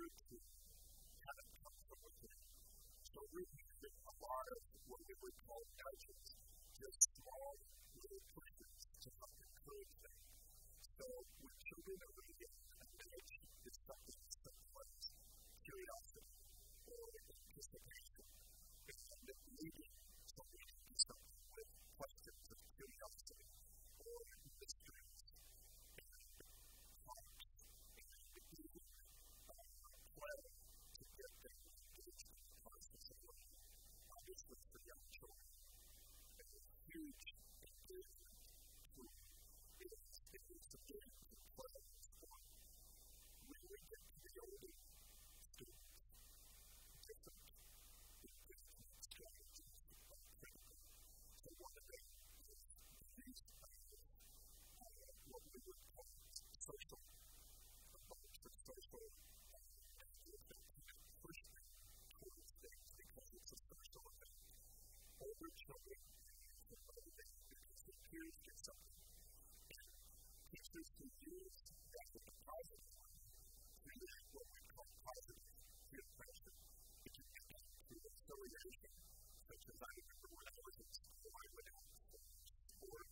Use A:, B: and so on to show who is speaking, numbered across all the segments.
A: order to have it come from within. So we use a lot of what we would call nudges, just small little pushes to help encourage them. So when children are reading, a nudge is something as simple as curiosity or anticipation. And reading, so reading is something with questions of curiosity or mysteries and thoughts and even play to get them engaged in the process of learning. Obviously, for young children, a huge engagement tool is to get into play and sport. When we get to the older students, different engagement strategies are critical. So one of them is the use of what we would call social approach or social pushing towards things because it's a social event. Older children use the motivate because their peers get something. And teachers can use that in a positive way, create what we call positive peer pressure, which is through affiliation, such as I remember when I was in school, I went out for sport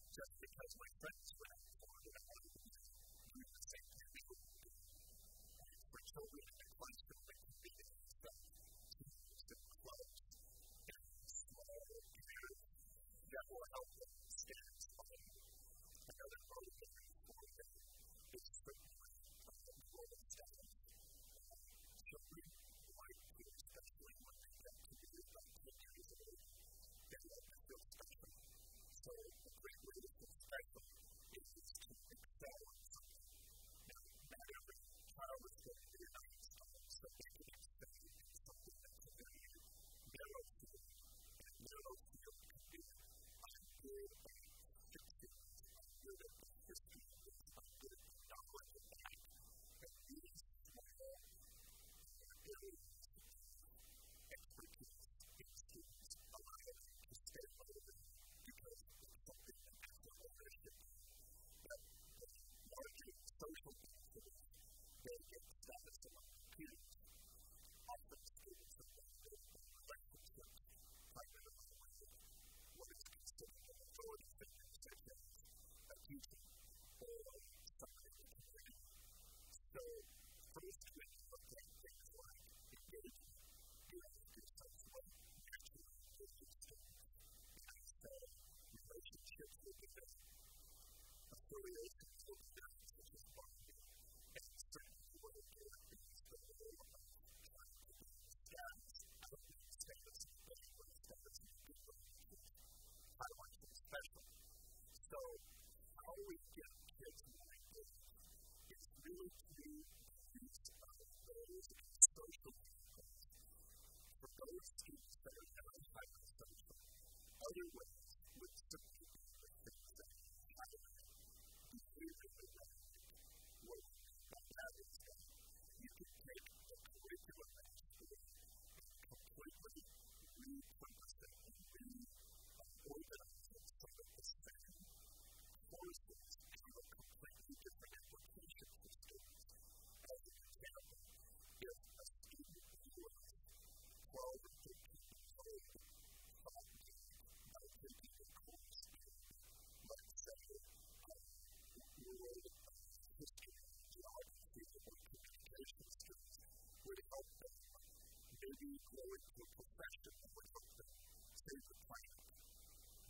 A: just because my friends went out for it, and I wanted to be doing the same thing they were doing. And for children in the classroom, they can be in teams and clubs and small peers that will help them stay inspired. Another motivator for them is certainly the role of status. Children like to, especially when they get to be about 10 years old, they like to feel special. So a great way to feel special is to excel in something. Now, not every child is going to be an Einstein, so they can excel in something that's a very narrow field. And narrow field can be, I'm good at fixing this, I'm good at history of this, I'm good at knowledge of that. And these small areas of expertise in students allow them to stay motivated because it's something that has their ownership. But the larger social activities, they get status among peers. Often students are motivated by relationships, primarily with what is considered an authority figure, such as a teacher or somebody in the community. So, first, when you look at things like engagement, you have to do something like naturally engaging students. And so, relationships will be better. Affiliations will be better, such as bonding. And certainly, what it is the role of trying to be status. I don't mean status in a bad way, status in a good way. I want to be special. So, how we get kids more engaged is really through the use of those social vehicles. For those students that are very highly social, other ways would simply be the things that highlight behaviorally relevant work. What that is that you can take a curriculum at school and completely repurpose it and reorganize it so that the same courses have a completely different application for students. As an example, if a student who was 12 or 13 years old thought by taking a course in, let's say, world history and geography or communication skills would help them maybe grow into a profession that would help them save the planet,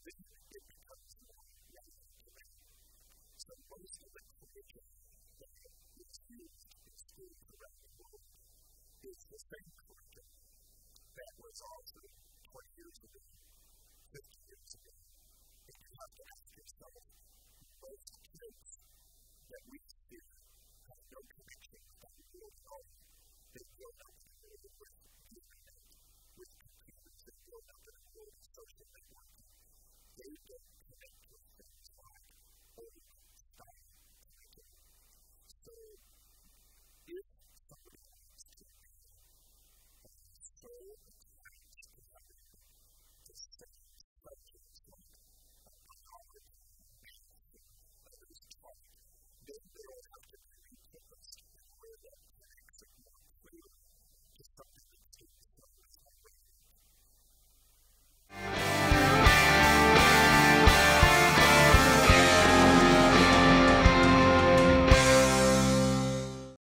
A: then it becomes more relevant to them. So most of the curriculum that is used in schools around the world is the same curriculum that was also 20 years ago, 50 years ago. And you have to ask yourself, most kids that we see have no connection with the world at all. They grow up in a world with the internet, with computers. They grow up in a world of social networking. They don't